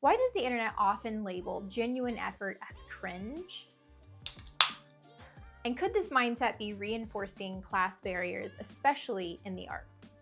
Why does the internet often label genuine effort as cringe? And could this mindset be reinforcing class barriers, especially in the arts?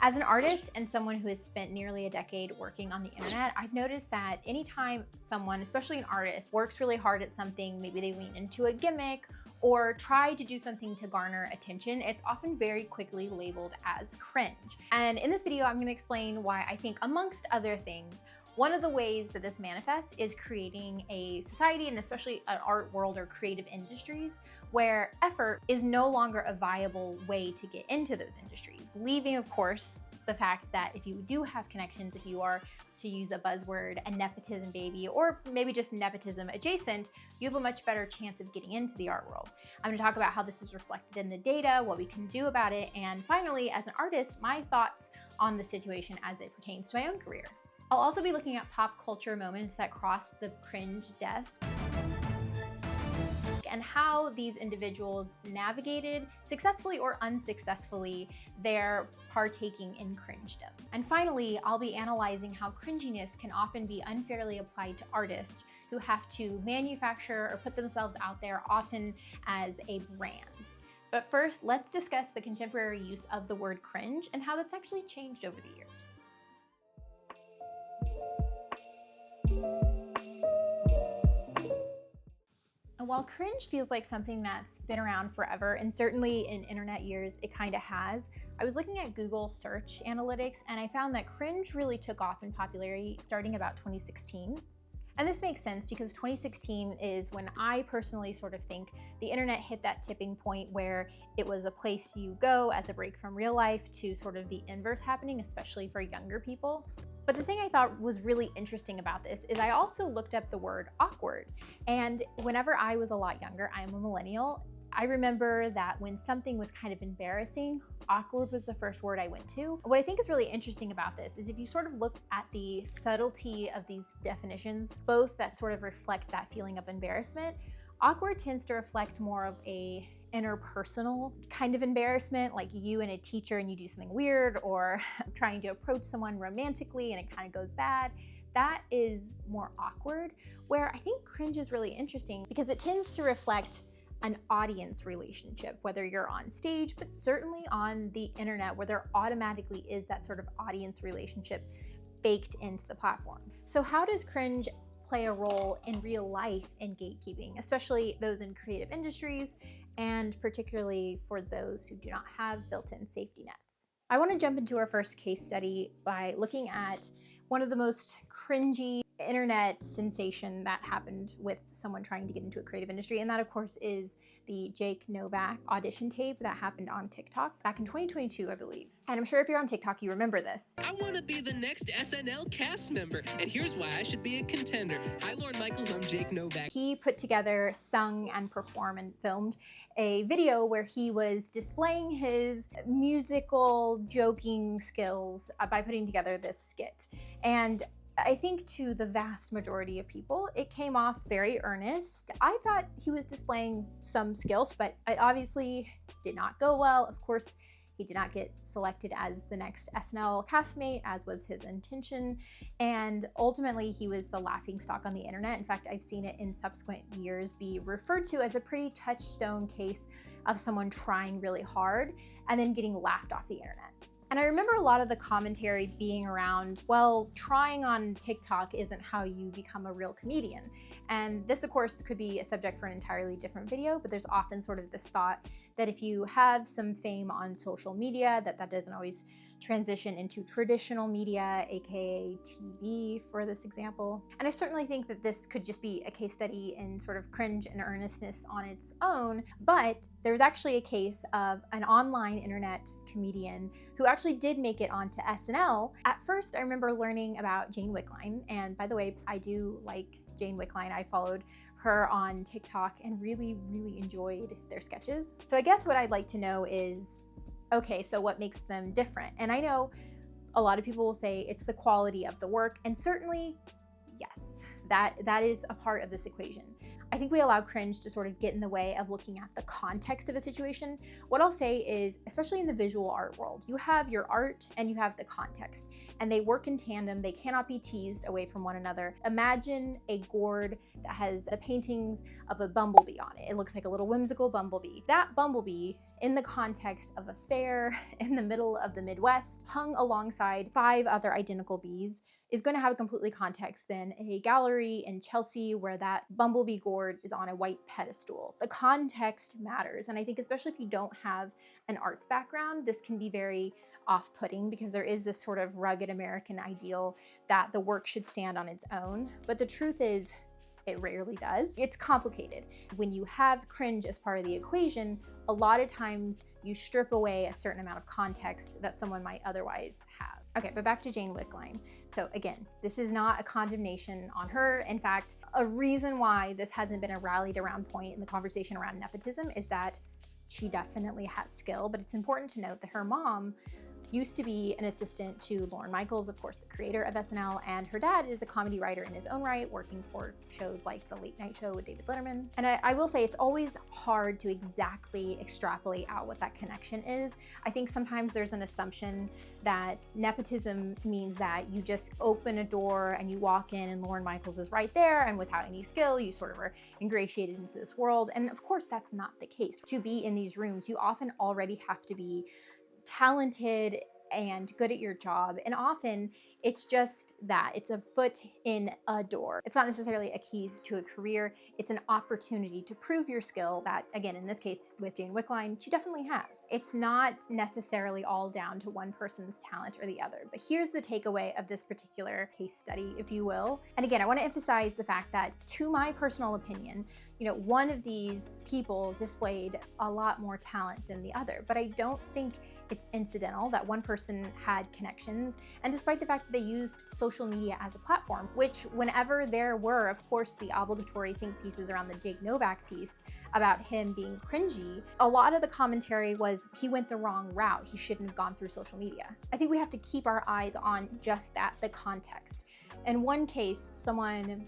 As an artist and someone who has spent nearly a decade working on the internet, I've noticed that anytime someone, especially an artist, works really hard at something, maybe they lean into a gimmick or try to do something to garner attention, it's often very quickly labeled as cringe. And in this video, I'm going to explain why I think, amongst other things, one of the ways that this manifests is creating a society, and especially an art world or creative industries, where effort is no longer a viable way to get into those industries. Leaving, of course, the fact that if you do have connections, if you are, to use a buzzword, a nepotism baby, or maybe just nepotism adjacent, you have a much better chance of getting into the art world. I'm going to talk about how this is reflected in the data, what we can do about it, and finally, as an artist, my thoughts on the situation as it pertains to my own career. I'll also be looking at pop culture moments that cross the cringe desk and how these individuals navigated, successfully or unsuccessfully, their partaking in cringedom. And finally, I'll be analyzing how cringiness can often be unfairly applied to artists who have to manufacture or put themselves out there, often as a brand. But first, let's discuss the contemporary use of the word cringe and how that's actually changed over the years. And while cringe feels like something that's been around forever, and certainly in internet years it kind of has, I was looking at Google search analytics and I found that cringe really took off in popularity starting about 2016. And this makes sense because 2016 is when I personally sort of think the internet hit that tipping point where it was a place you go as a break from real life to sort of the inverse happening, especially for younger people. But the thing I thought was really interesting about this is I also looked up the word awkward. And whenever I was a lot younger, I'm a millennial, I remember that when something was kind of embarrassing, awkward was the first word I went to. What I think is really interesting about this is if you sort of look at the subtlety of these definitions, both that sort of reflect that feeling of embarrassment, awkward tends to reflect more of a interpersonal kind of embarrassment, like you and a teacher and you do something weird, or trying to approach someone romantically and it kind of goes bad. That is more awkward, where I think cringe is really interesting because it tends to reflect an audience relationship, whether you're on stage, but certainly on the internet, where there automatically is that sort of audience relationship baked into the platform. So how does cringe play a role in real life in gatekeeping, especially those in creative industries, and particularly for those who do not have built-in safety nets? I want to jump into our first case study by looking at one of the most cringy internet sensation that happened with someone trying to get into a creative industry. And that, of course, is the Jake Novak audition tape that happened on TikTok back in 2022, I believe. And I'm sure if you're on TikTok, you remember this. I want to be the next SNL cast member, and here's why I should be a contender. Hi, Lord Michaels, I'm Jake Novak. He put together, sung and performed and filmed a video where he was displaying his musical joking skills by putting together this skit. And I think to the vast majority of people, it came off very earnest. I thought he was displaying some skills, but it obviously did not go well. Of course, he did not get selected as the next SNL castmate, as was his intention. And ultimately, he was the laughingstock on the internet. In fact, I've seen it in subsequent years be referred to as a pretty touchstone case of someone trying really hard and then getting laughed off the internet. And I remember a lot of the commentary being around, well, trying on TikTok isn't how you become a real comedian. And this, of course, could be a subject for an entirely different video, but there's often sort of this thought that if you have some fame on social media, that doesn't always transition into traditional media, aka TV for this example. And I certainly think that this could just be a case study in sort of cringe and earnestness on its own, but there's actually a case of an online internet comedian who actually did make it onto SNL. At first, I remember learning about Jane Wickline, and by the way, I do like Jane Wickline. I followed her on TikTok and really, really enjoyed their sketches. So I guess what I'd like to know is, okay, so what makes them different? And I know a lot of people will say it's the quality of the work, and certainly, yes, that is a part of this equation. I think we allow cringe to sort of get in the way of looking at the context of a situation. What I'll say is, especially in the visual art world, you have your art and you have the context, and they work in tandem. They cannot be teased away from one another. Imagine a gourd that has the paintings of a bumblebee on it. It looks like a little whimsical bumblebee. That bumblebee, in the context of a fair in the middle of the Midwest, hung alongside 5 other identical bees, is going to have a completely context than a gallery in Chelsea where that bumblebee gourd is on a white pedestal. The context matters, and I think especially if you don't have an arts background, this can be very off-putting because there is this sort of rugged American ideal that the work should stand on its own. But the truth is, it rarely does. It's complicated. When you have cringe as part of the equation, a lot of times you strip away a certain amount of context that someone might otherwise have. Okay, but back to Jane Wickline. So again, this is not a condemnation on her. In fact, a reason why this hasn't been a rallied around point in the conversation around nepotism is that she definitely has skill, but it's important to note that her mom used to be an assistant to Lorne Michaels, of course, the creator of SNL, and her dad is a comedy writer in his own right, working for shows like The Late Night Show with David Letterman. And I will say it's always hard to exactly extrapolate out what that connection is. I think sometimes there's an assumption that nepotism means that you just open a door and you walk in and Lorne Michaels is right there, and without any skill, you sort of are ingratiated into this world. And of course, that's not the case. To be in these rooms, you often already have to be talented and good at your job. And often it's just that it's a foot in a door. It's not necessarily a key to a career. It's an opportunity to prove your skill that, again, in this case with Jane Wickline, she definitely has. It's not necessarily all down to one person's talent or the other. But here's the takeaway of this particular case study, if you will. And again, I want to emphasize the fact that, to my personal opinion, one of these people displayed a lot more talent than the other, but I don't think it's incidental that one person had connections. And despite the fact that they used social media as a platform, which whenever there were, of course, the obligatory think pieces around the Jake Novak piece about him being cringy, a lot of the commentary was he went the wrong route. He shouldn't have gone through social media. I think we have to keep our eyes on just that, the context. In one case, someone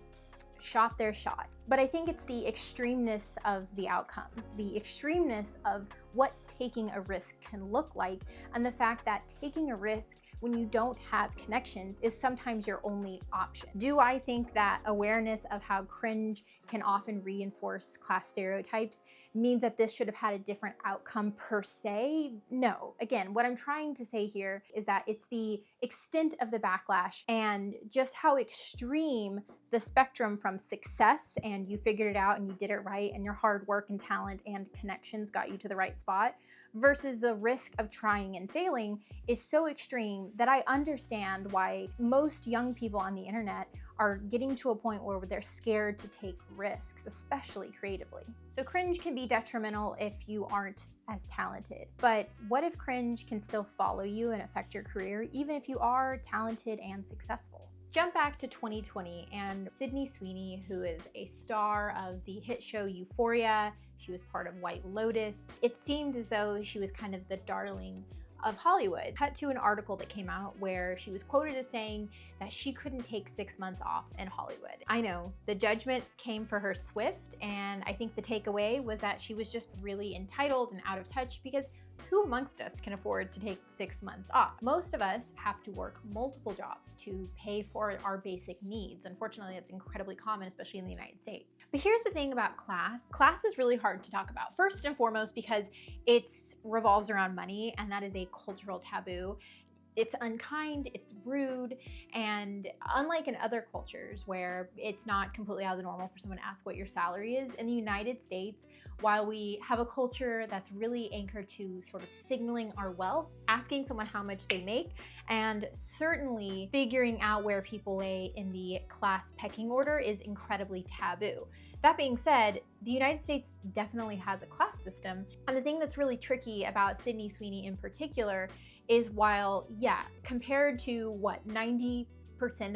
shot their shot. But I think it's the extremeness of the outcomes, the extremeness of what taking a risk can look like, and the fact that taking a risk when you don't have connections is sometimes your only option. Do I think that awareness of how cringe can often reinforce class stereotypes means that this should have had a different outcome per se? No. Again, what I'm trying to say here is that it's the extent of the backlash and just how extreme the spectrum from success and you figured it out and you did it right and your hard work and talent and connections got you to the right spot versus the risk of trying and failing is so extreme that I understand why most young people on the internet are getting to a point where they're scared to take risks, especially creatively. So cringe can be detrimental if you aren't as talented. But what if cringe can still follow you and affect your career, even if you are talented and successful? Jump back to 2020 and Sydney Sweeney, who is a star of the hit show Euphoria, she was part of White Lotus. It seemed as though she was kind of the darling of Hollywood. Cut to an article that came out where she was quoted as saying that she couldn't take 6 months off in Hollywood. I know, the judgment came for her swift, and I think the takeaway was that she was just really entitled and out of touch because who amongst us can afford to take 6 months off? Most of us have to work multiple jobs to pay for our basic needs. Unfortunately, that's incredibly common, especially in the United States. But here's the thing about class. Class is really hard to talk about. First and foremost, because it revolves around money, and that is a cultural taboo. It's unkind, it's rude, and unlike in other cultures where it's not completely out of the normal for someone to ask what your salary is, in the United States, while we have a culture that's really anchored to sort of signaling our wealth, asking someone how much they make, and certainly figuring out where people lay in the class pecking order is incredibly taboo. That being said, the United States definitely has a class system, and the thing that's really tricky about Sydney Sweeney in particular is while, yeah, compared to what 90%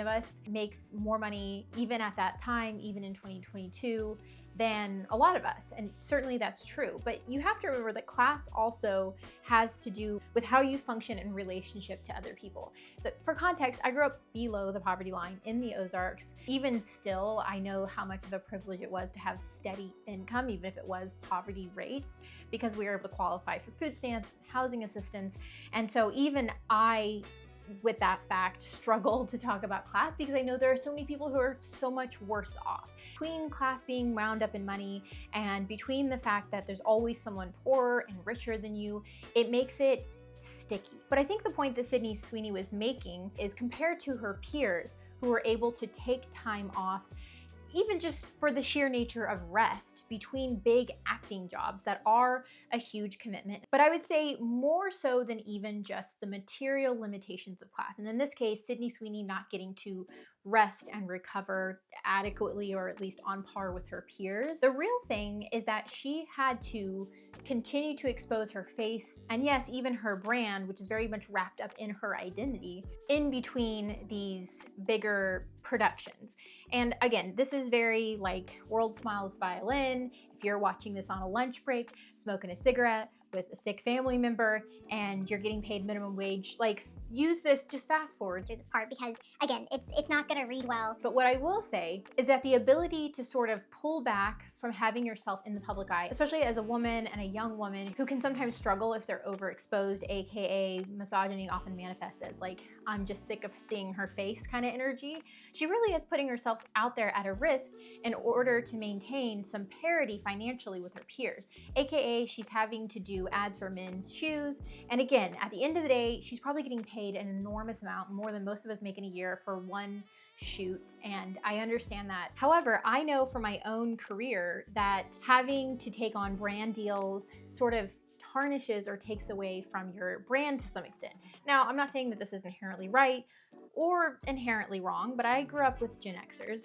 of us makes more money even at that time, even in 2022, than a lot of us, and certainly that's true. But you have to remember that class also has to do with how you function in relationship to other people. But for context, I grew up below the poverty line in the Ozarks. Even still, I know how much of a privilege it was to have steady income, even if it was poverty rates, because we were able to qualify for food stamps and housing assistance. And so even I, with that fact, struggle to talk about class because I know there are so many people who are so much worse off. Between class being wound up in money and between the fact that there's always someone poorer and richer than you, it makes it sticky. But I think the point that Sydney Sweeney was making is compared to her peers who were able to take time off, even just for the sheer nature of rest between big acting jobs that are a huge commitment. But I would say more so than even just the material limitations of class. And in this case, Sydney Sweeney not getting to rest and recover adequately, or at least on par with her peers. The real thing is that she had to continue to expose her face, and yes, even her brand, which is very much wrapped up in her identity, in between these bigger productions. And again, this is very like World Smiles Violin. If you're watching this on a lunch break, smoking a cigarette with a sick family member, and you're getting paid minimum wage, like, use this, just fast forward through this part because, again, it's not gonna read well. But what I will say is that the ability to sort of pull back from having yourself in the public eye, especially as a woman and a young woman who can sometimes struggle if they're overexposed, aka misogyny often manifests as like, I'm just sick of seeing her face kind of energy. She really is putting herself out there at a risk in order to maintain some parity financially with her peers, aka she's having to do ads for men's shoes. And again, at the end of the day, she's probably getting paid an enormous amount, more than most of us make in a year for one shoot, and I understand that. However, I know from my own career that having to take on brand deals sort of tarnishes or takes away from your brand to some extent. Now, I'm not saying that this is inherently right or inherently wrong, but I grew up with Gen Xers.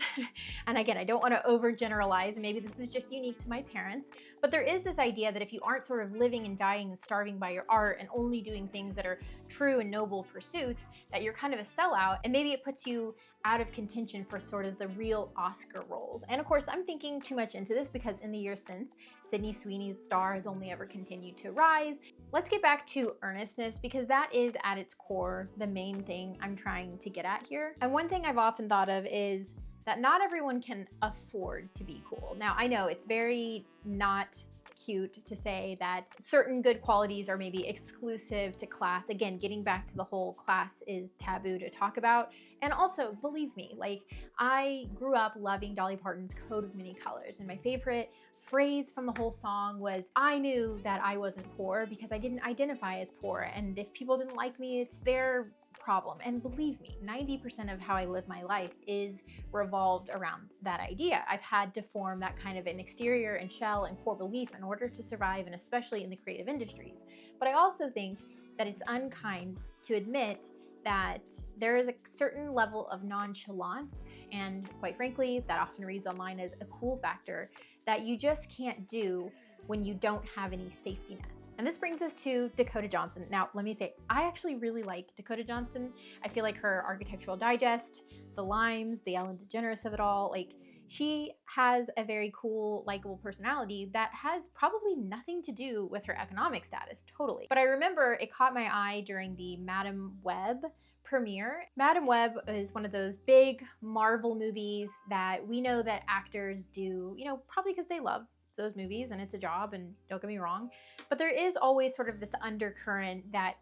And again, I don't want to overgeneralize, maybe this is just unique to my parents, but there is this idea that if you aren't sort of living and dying and starving by your art and only doing things that are true and noble pursuits, that you're kind of a sellout, and maybe it puts you out of contention for sort of the real Oscar roles. And of course, I'm thinking too much into this because in the years since, Sydney Sweeney's star has only ever continued to rise. Let's get back to earnestness, because that is at its core the main thing I'm trying to get at here. And one thing I've often thought of is that not everyone can afford to be cool. Now, I know it's very not cute to say that certain good qualities are maybe exclusive to class. Again, getting back to the whole class is taboo to talk about. And also, believe me, like, I grew up loving Dolly Parton's Coat of Many Colors, and my favorite phrase from the whole song was, I knew that I wasn't poor because I didn't identify as poor, and if people didn't like me, it's their problem. And believe me, 90% of how I live my life is revolved around that idea. I've had to form that kind of an exterior and shell and core belief in order to survive, and especially in the creative industries. But I also think that it's unkind to admit that there is a certain level of nonchalance, and quite frankly, that often reads online as a cool factor, that you just can't do when you don't have any safety nets. And this brings us to Dakota Johnson. Now, let me say, I actually really like Dakota Johnson. I feel like her Architectural Digest, the Limes, the Ellen DeGeneres of it all, like, she has a very cool, likable personality that has probably nothing to do with her economic status, totally. But I remember it caught my eye during the Madam Web premiere. Madam Web is one of those big Marvel movies that we know that actors do, you know, probably because they love those movies and it's a job, and don't get me wrong, but there is always sort of this undercurrent that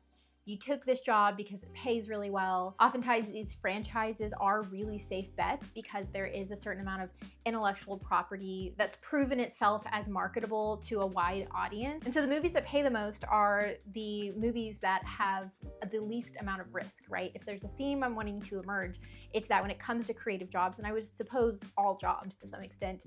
you took this job because it pays really well. Oftentimes these franchises are really safe bets because there is a certain amount of intellectual property that's proven itself as marketable to a wide audience. And so the movies that pay the most are the movies that have the least amount of risk, right? If there's a theme I'm wanting to emerge, it's that when it comes to creative jobs, and I would suppose all jobs to some extent,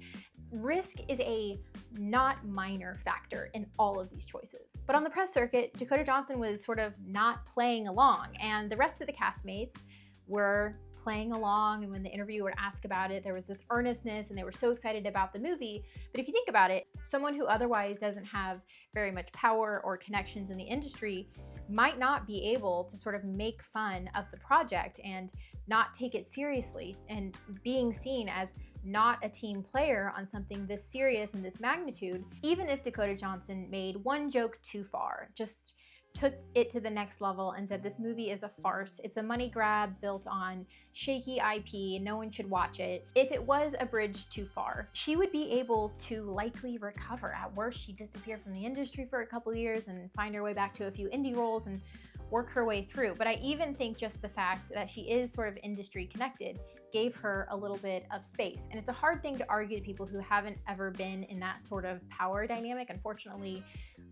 risk is a not minor factor in all of these choices. But on the press circuit, Dakota Johnson was sort of not playing along, and the rest of the castmates were playing along, and when the interviewer would ask about it, there was this earnestness and they were so excited about the movie. But if you think about it, someone who otherwise doesn't have very much power or connections in the industry might not be able to sort of make fun of the project and not take it seriously, and being seen as not a team player on something this serious and this magnitude, even if Dakota Johnson made one joke too far, just took it to the next level and said this movie is a farce, it's a money grab built on shaky IP, no one should watch it. If it was a bridge too far, she would be able to likely recover. At worst, she'd disappear from the industry for a couple years and find her way back to a few indie roles and work her way through. But I even think just the fact that she is sort of industry connected gave her a little bit of space. And it's a hard thing to argue to people who haven't ever been in that sort of power dynamic. Unfortunately,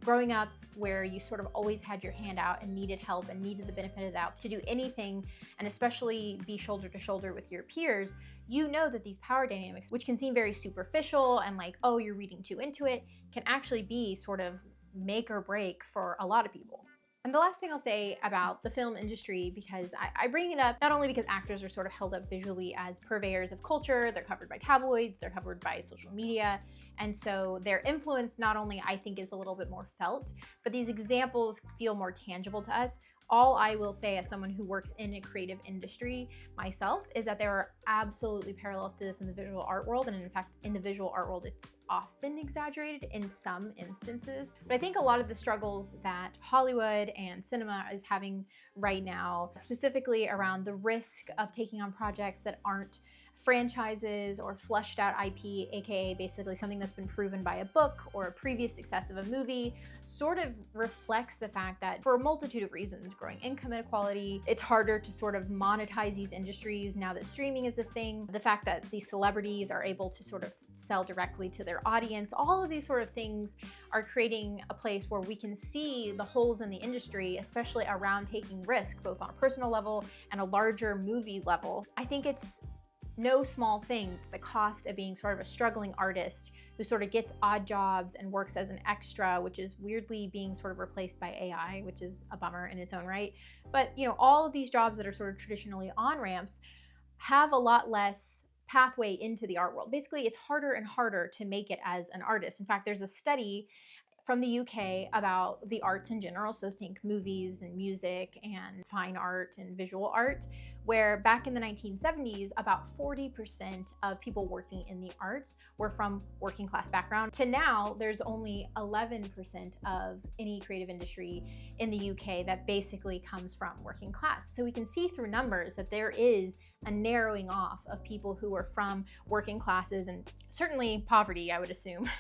growing up where you sort of always had your hand out and needed help and needed the benefit of the doubt to do anything, and especially be shoulder to shoulder with your peers, you know that these power dynamics, which can seem very superficial and like, oh, you're reading too into it, can actually be sort of make or break for a lot of people. And the last thing I'll say about the film industry, because I bring it up not only because actors are sort of held up visually as purveyors of culture, they're covered by tabloids, they're covered by social media, and so their influence not only I think is a little bit more felt, but these examples feel more tangible to us. All I will say as someone who works in a creative industry myself is that there are absolutely parallels to this in the visual art world. And in fact, in the visual art world, it's often exaggerated in some instances. But I think a lot of the struggles that Hollywood and cinema is having right now, specifically around the risk of taking on projects that aren't franchises or fleshed out IP, aka basically something that's been proven by a book or a previous success of a movie, sort of reflects the fact that for a multitude of reasons, growing income inequality, it's harder to sort of monetize these industries now that streaming is a thing, the fact that these celebrities are able to sort of sell directly to their audience, all of these sort of things are creating a place where we can see the holes in the industry, especially around taking risk, both on a personal level and a larger movie level. I think it's no small thing, the cost of being sort of a struggling artist who sort of gets odd jobs and works as an extra, which is weirdly being sort of replaced by AI, which is a bummer in its own right. But you know, all of these jobs that are sort of traditionally on-ramps have a lot less pathway into the art world. Basically, it's harder and harder to make it as an artist. In fact, there's a study from the UK about the arts in general, so think movies and music and fine art and visual art, where back in the 1970s, about 40% of people working in the arts were from working class background. To now, there's only 11% of any creative industry in the UK that basically comes from working class. So we can see through numbers that there is a narrowing off of people who are from working classes and certainly poverty, I would assume,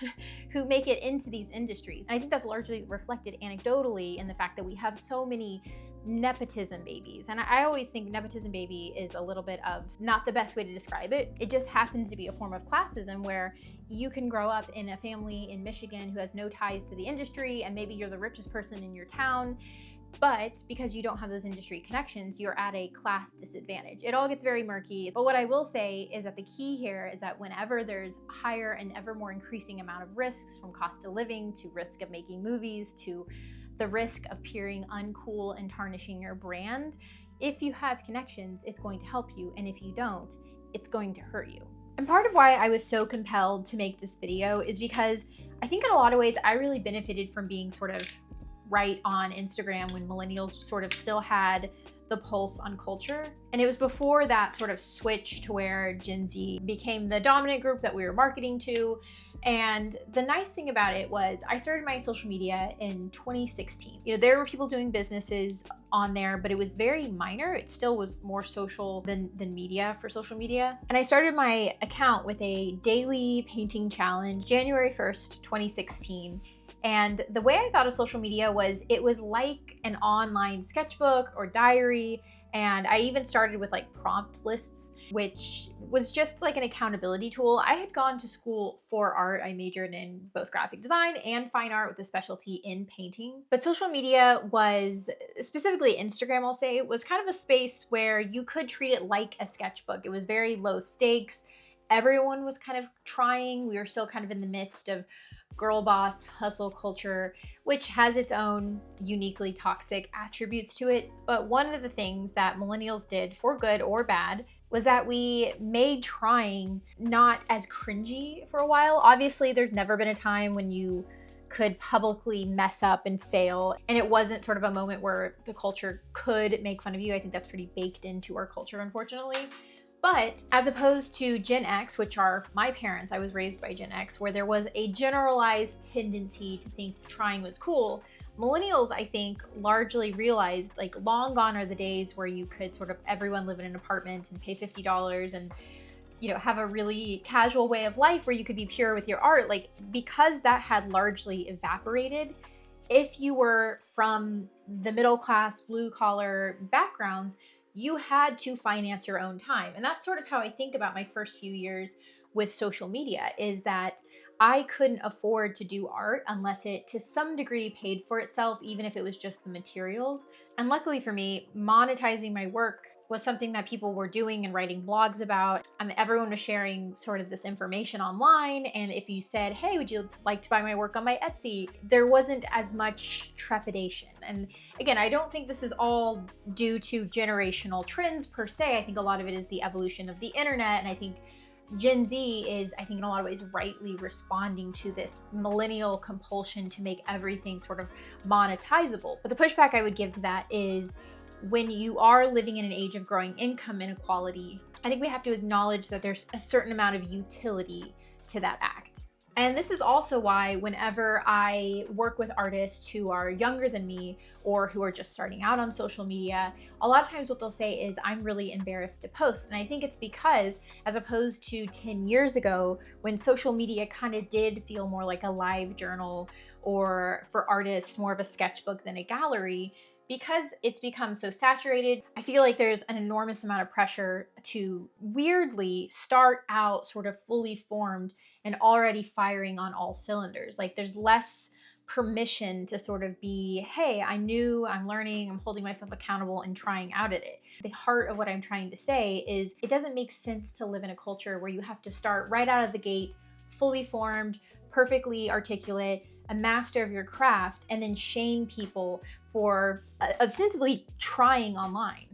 who make it into these industries. And I think that's largely reflected anecdotally in the fact that we have so many nepotism babies. And I always think nepotism baby is a little bit of not the best way to describe it. It just happens to be a form of classism where you can grow up in a family in Michigan who has no ties to the industry, and maybe you're the richest person in your town, but because you don't have those industry connections, you're at a class disadvantage. It all gets very murky. But what I will say is that the key here is that whenever there's a higher and ever more increasing amount of risks, from cost of living to risk of making movies to the risk of appearing uncool and tarnishing your brand, if you have connections, it's going to help you. And if you don't, it's going to hurt you. And part of why I was so compelled to make this video is because I think in a lot of ways I really benefited from being sort of right on Instagram when millennials sort of still had the pulse on culture. And it was before that sort of switch to where Gen Z became the dominant group that we were marketing to. And the nice thing about it was I started my social media in 2016. You know, there were people doing businesses on there, but it was very minor. It still was more social than media for social media. And I started my account with a daily painting challenge, January 1st, 2016. And the way I thought of social media was it was like an online sketchbook or diary. And I even started with like prompt lists, which was just like an accountability tool. I had gone to school for art. I majored in both graphic design and fine art with a specialty in painting. But social media was, specifically Instagram, I'll say, was kind of a space where you could treat it like a sketchbook. It was very low stakes. Everyone was kind of trying. We were still kind of in the midst of girl boss hustle culture, which has its own uniquely toxic attributes to it. But one of the things that millennials did, for good or bad, was that we made trying not as cringy for a while. Obviously, there's never been a time when you could publicly mess up and fail, and it wasn't sort of a moment where the culture could make fun of you. I think that's pretty baked into our culture, unfortunately. But as opposed to Gen X, which are my parents, I was raised by Gen X, where there was a generalized tendency to think trying was cool. Millennials, I think, largely realized, like, long gone are the days where you could sort of everyone live in an apartment and pay $50 and, you know, have a really casual way of life where you could be pure with your art. Like, because that had largely evaporated, if you were from the middle class, blue collar backgrounds, you had to finance your own time. And that's sort of how I think about my first few years with social media, is that I couldn't afford to do art unless it to some degree paid for itself, even if it was just the materials. And luckily for me, monetizing my work was something that people were doing and writing blogs about. And everyone was sharing sort of this information online. And if you said, hey, would you like to buy my work on my Etsy? There wasn't as much trepidation. And again, I don't think this is all due to generational trends per se. I think a lot of it is the evolution of the internet. And I think Gen Z is, I think, in a lot of ways, rightly responding to this millennial compulsion to make everything sort of monetizable. But the pushback I would give to that is, when you are living in an age of growing income inequality, I think we have to acknowledge that there's a certain amount of utility to that act. And this is also why whenever I work with artists who are younger than me or who are just starting out on social media, a lot of times what they'll say is, I'm really embarrassed to post. And I think it's because, as opposed to 10 years ago, when social media kind of did feel more like a live journal, or for artists, more of a sketchbook than a gallery, because it's become so saturated, I feel like there's an enormous amount of pressure to weirdly start out sort of fully formed and already firing on all cylinders. Like, there's less permission to sort of be, hey, I'm new, I'm learning, I'm holding myself accountable and trying out at it. The heart of what I'm trying to say is, it doesn't make sense to live in a culture where you have to start right out of the gate, fully formed, perfectly articulate, a master of your craft, and then shame people for ostensibly trying online.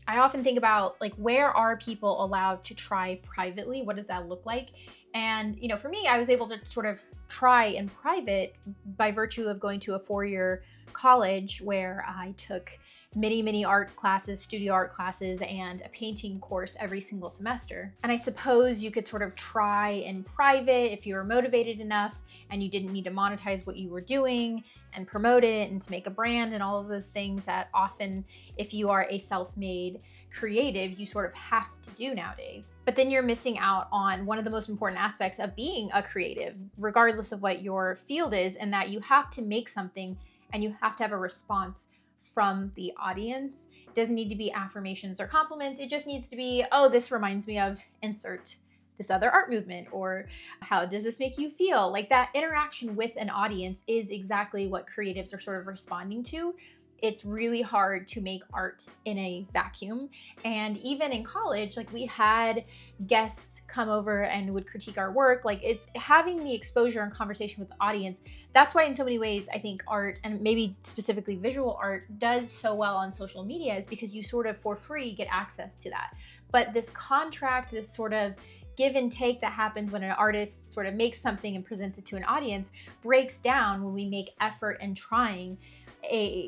I often think about, like, where are people allowed to try privately? What does that look like? And, you know, for me, I was able to sort of try in private by virtue of going to a 4-year college where I took many art classes, studio art classes, and a painting course every single semester. And I suppose you could sort of try in private if you were motivated enough and you didn't need to monetize what you were doing and promote it and to make a brand and all of those things that often, if you are a self-made creative, you sort of have to do nowadays. But then you're missing out on one of the most important aspects of being a creative, regardless of what your field is, and that you have to make something and you have to have a response from the audience. It doesn't need to be affirmations or compliments. It just needs to be, oh, this reminds me of insert this other art movement, or how does this make you feel? Like, that interaction with an audience is exactly what creatives are sort of responding to. It's really hard to make art in a vacuum. And even in college, like, we had guests come over and would critique our work. Like, it's having the exposure and conversation with the audience. That's why in so many ways, I think art, and maybe specifically visual art, does so well on social media, is because you sort of for free get access to that. But this contract, this sort of give and take that happens when an artist sort of makes something and presents it to an audience, breaks down when we make effort and trying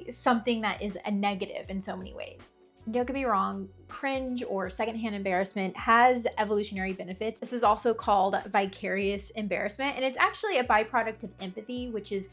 something that is a negative in so many ways. Don't get me wrong, cringe or secondhand embarrassment has evolutionary benefits. This is also called vicarious embarrassment, and it's actually a byproduct of empathy, which is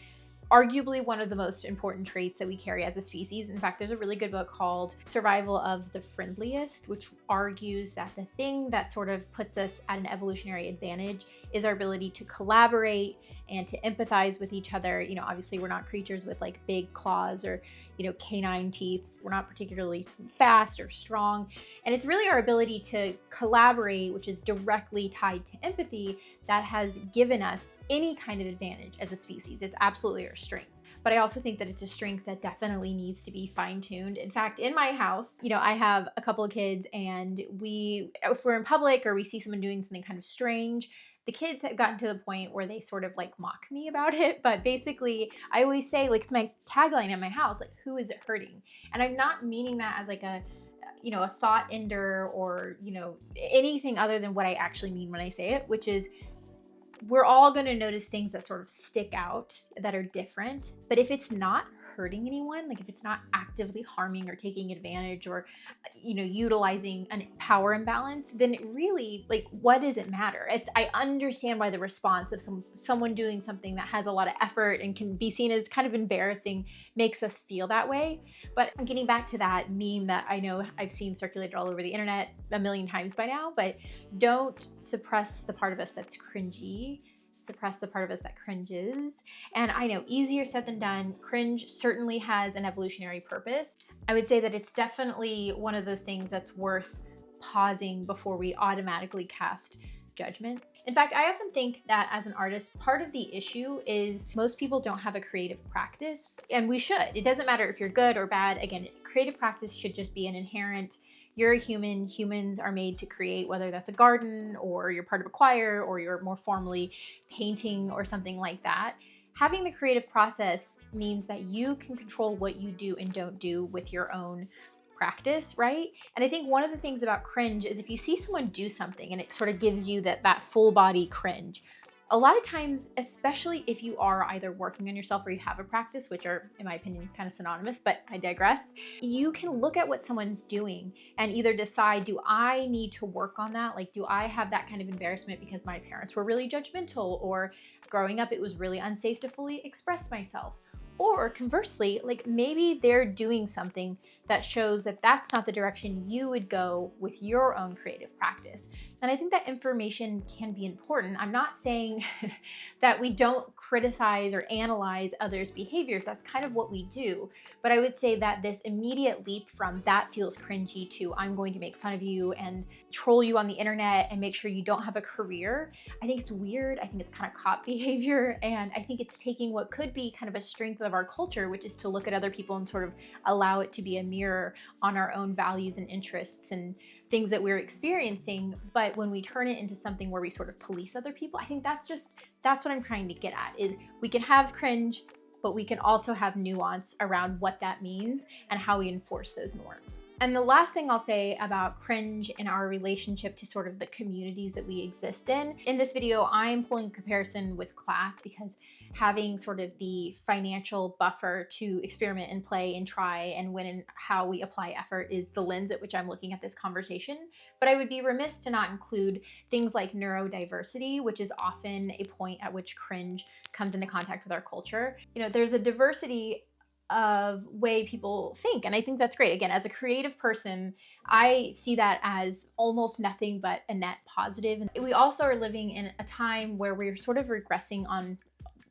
arguably one of the most important traits that we carry as a species. In fact, there's a really good book called Survival of the Friendliest, which argues that the thing that sort of puts us at an evolutionary advantage is our ability to collaborate and to empathize with each other. You know, obviously we're not creatures with like big claws or, you know, canine teeth. We're not particularly fast or strong. And it's really our ability to collaborate, which is directly tied to empathy, that has given us any kind of advantage as a species. It's absolutely our strength. But I also think that it's a strength that definitely needs to be fine-tuned. In fact, in my house, you know, I have a couple of kids, and if we're in public or we see someone doing something kind of strange, the kids have gotten to the point where they sort of like mock me about it. But basically, I always say, like, it's my tagline at my house, like, who is it hurting? And I'm not meaning that as like a, you know, a thought ender or, you know, anything other than what I actually mean when I say it, which is, we're all going to notice things that sort of stick out, that are different. But if it's not hurting anyone, like if it's not actively harming or taking advantage or, utilizing a power imbalance, then it really, like, what does it matter? I understand why the response of someone doing something that has a lot of effort and can be seen as kind of embarrassing makes us feel that way. But getting back to that meme that I know I've seen circulated all over the internet a million times by now, but don't suppress the part of us that's cringy, suppress the part of us that cringes. And I know, easier said than done. Cringe certainly has an evolutionary purpose. I would say that it's definitely one of those things that's worth pausing before we automatically cast judgment. In fact, I often think that as an artist, part of the issue is most people don't have a creative practice, and we should. It doesn't matter if you're good or bad. Again, creative practice should just be an inherent, you're a human, humans are made to create, whether that's a garden or you're part of a choir or you're more formally painting or something like that. Having the creative process means that you can control what you do and don't do with your own practice, right? And I think one of the things about cringe is if you see someone do something and it sort of gives you that full body cringe, a lot of times, especially if you are either working on yourself or you have a practice, which are, in my opinion, kind of synonymous, but I digress, you can look at what someone's doing and either decide, do I need to work on that? Like, do I have that kind of embarrassment because my parents were really judgmental, or growing up it was really unsafe to fully express myself? Or conversely, like maybe they're doing something that shows that that's not the direction you would go with your own creative practice. And I think that information can be important. I'm not saying that we don't criticize or analyze others' behaviors. That's kind of what we do. But I would say that this immediate leap from that feels cringy to I'm going to make fun of you and troll you on the internet and make sure you don't have a career, I think it's weird. I think it's kind of cop behavior. And I think it's taking what could be kind of a strength of our culture, which is to look at other people and sort of allow it to be a mirror on our own values and interests and things that we're experiencing. But when we turn it into something where we sort of police other people, I think that's what I'm trying to get at, is we can have cringe, but we can also have nuance around what that means and how we enforce those norms. And the last thing I'll say about cringe in our relationship to sort of the communities that we exist in this video, I'm pulling a comparison with class because having sort of the financial buffer to experiment and play and try and when and how we apply effort is the lens at which I'm looking at this conversation. But I would be remiss to not include things like neurodiversity, which is often a point at which cringe comes into contact with our culture. There's a diversity of way people think. And I think that's great. Again, as a creative person, I see that as almost nothing but a net positive. And we also are living in a time where we're sort of regressing on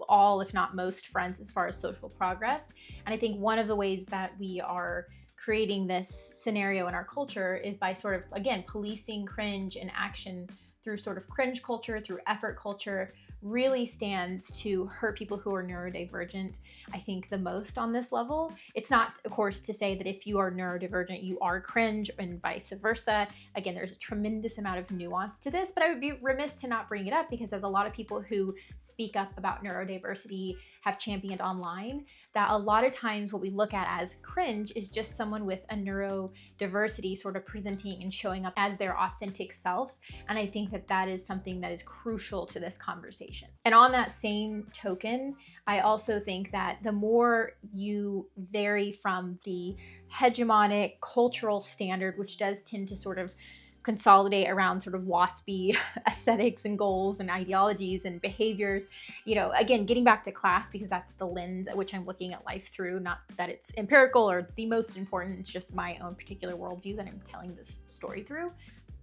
all, if not most, fronts as far as social progress. And I think one of the ways that we are creating this scenario in our culture is by sort of, again, policing cringe and action through sort of cringe culture, through effort culture, really stands to hurt people who are neurodivergent, I think, the most on this level. It's not, of course, to say that if you are neurodivergent, you are cringe and vice versa. Again, there's a tremendous amount of nuance to this, but I would be remiss to not bring it up because as a lot of people who speak up about neurodiversity have championed online, that a lot of times what we look at as cringe is just someone with a neurodiversity sort of presenting and showing up as their authentic self. And I think that that is something that is crucial to this conversation. And on that same token, I also think that the more you vary from the hegemonic cultural standard, which does tend to sort of consolidate around sort of waspy aesthetics and goals and ideologies and behaviors, again, getting back to class, because that's the lens at which I'm looking at life through, not that it's empirical or the most important, it's just my own particular worldview that I'm telling this story through.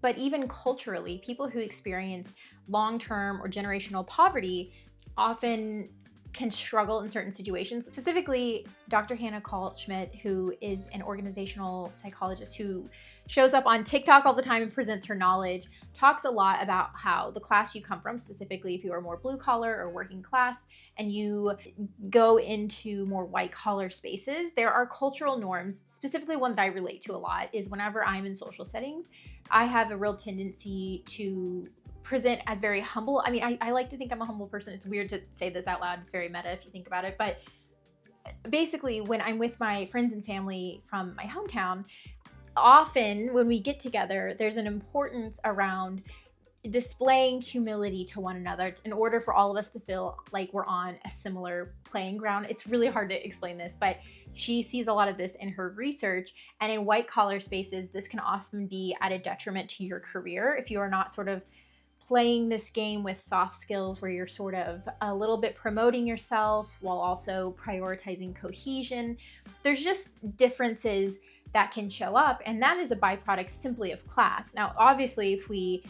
But even culturally, people who experience long-term or generational poverty often can struggle in certain situations. Specifically, Dr. Hannah Kaltschmidt, who is an organizational psychologist who shows up on TikTok all the time and presents her knowledge, talks a lot about how the class you come from, specifically if you are more blue collar or working class, and you go into more white collar spaces, there are cultural norms. Specifically, one that I relate to a lot is whenever I'm in social settings, I have a real tendency to present as very humble. I mean, I like to think I'm a humble person. It's weird to say this out loud. It's very meta if you think about it. But basically, when I'm with my friends and family from my hometown, often when we get together, there's an importance around displaying humility to one another in order for all of us to feel like we're on a similar playing ground. It's really hard to explain this, but she sees a lot of this in her research. And in white collar spaces, this can often be at a detriment to your career if you are not sort of playing this game with soft skills where you're sort of a little bit promoting yourself while also prioritizing cohesion. There's just differences that can show up, and that is a byproduct simply of class. Now, obviously, if we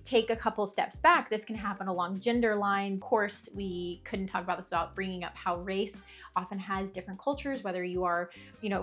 take a couple steps back, this can happen along gender lines. Of course, we couldn't talk about this without bringing up how race often has different cultures, whether you are,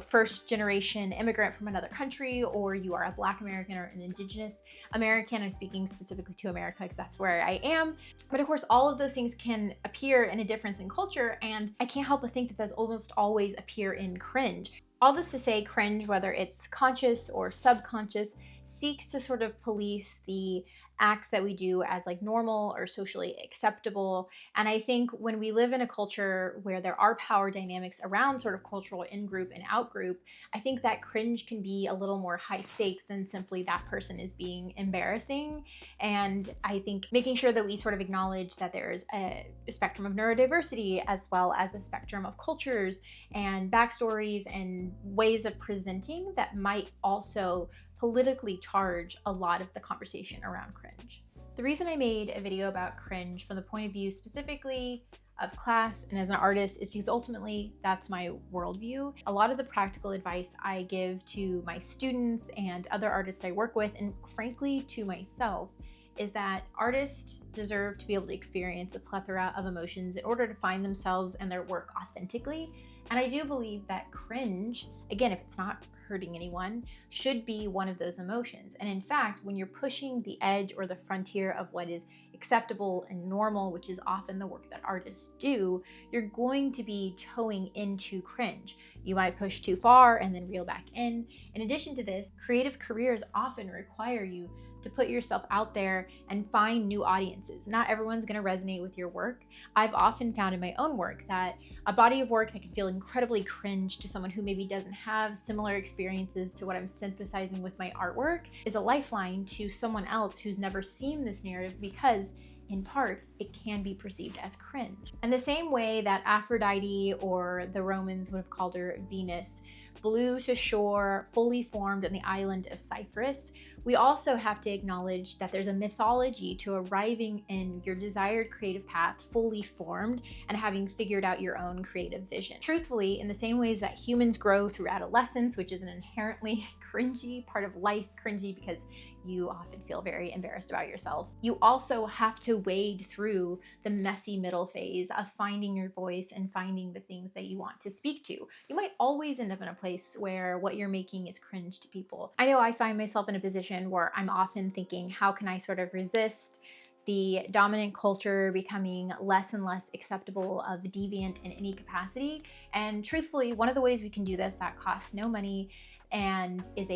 first generation immigrant from another country, or you are a Black American or an Indigenous American. I'm speaking specifically to America because that's where I am. But of course, all of those things can appear in a difference in culture, and I can't help but think that those almost always appear in cringe. All this to say, cringe, whether it's conscious or subconscious, seeks to sort of police the acts that we do as like normal or socially acceptable. And I think when we live in a culture where there are power dynamics around sort of cultural in-group and out-group, I think that cringe can be a little more high stakes than simply that person is being embarrassing. And I think making sure that we sort of acknowledge that there's a spectrum of neurodiversity as well as a spectrum of cultures and backstories and ways of presenting that might also politically charge a lot of the conversation around cringe. The reason I made a video about cringe from the point of view specifically of class and as an artist is because ultimately that's my worldview. A lot of the practical advice I give to my students and other artists I work with, and frankly to myself, is that artists deserve to be able to experience a plethora of emotions in order to find themselves and their work authentically. And I do believe that cringe, again, if it's not hurting anyone, should be one of those emotions. And in fact, when you're pushing the edge or the frontier of what is acceptable and normal, which is often the work that artists do, you're going to be toeing into cringe. You might push too far and then reel back in. In addition to this, creative careers often require you to put yourself out there and find new audiences. Not everyone's going to resonate with your work. I've often found in my own work that a body of work that can feel incredibly cringe to someone who maybe doesn't have similar experiences to what I'm synthesizing with my artwork is a lifeline to someone else who's never seen this narrative, because in part, it can be perceived as cringe. And the same way that Aphrodite, or the Romans would have called her Venus, blew to shore fully formed on the island of Cyprus, we also have to acknowledge that there's a mythology to arriving in your desired creative path fully formed and having figured out your own creative vision. Truthfully, in the same ways that humans grow through adolescence, which is an inherently cringy part of life, cringy because you often feel very embarrassed about yourself, you also have to wade through the messy middle phase of finding your voice and finding the things that you want to speak to. You might always end up in a place where what you're making is cringe to people. I know I find myself in a position where I'm often thinking, how can I sort of resist the dominant culture becoming less and less acceptable of deviant in any capacity? And truthfully, one of the ways we can do this that costs no money and is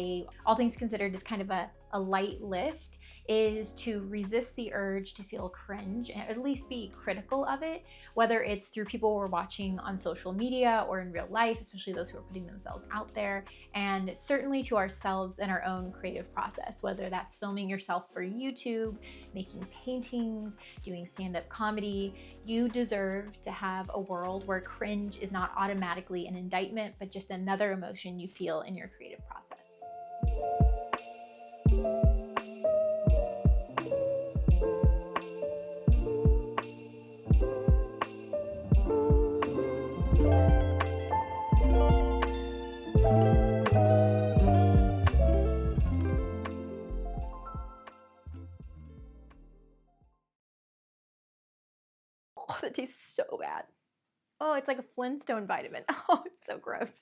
all things considered, is kind of a light lift, is to resist the urge to feel cringe and at least be critical of it, whether it's through people we're watching on social media or in real life, especially those who are putting themselves out there, and certainly to ourselves and our own creative process, whether that's filming yourself for YouTube, making paintings, doing stand-up comedy. You deserve to have a world where cringe is not automatically an indictment, but just another emotion you feel in your creative process. Oh, that tastes so bad. Oh, it's like a Flintstone vitamin. Oh, it's so gross.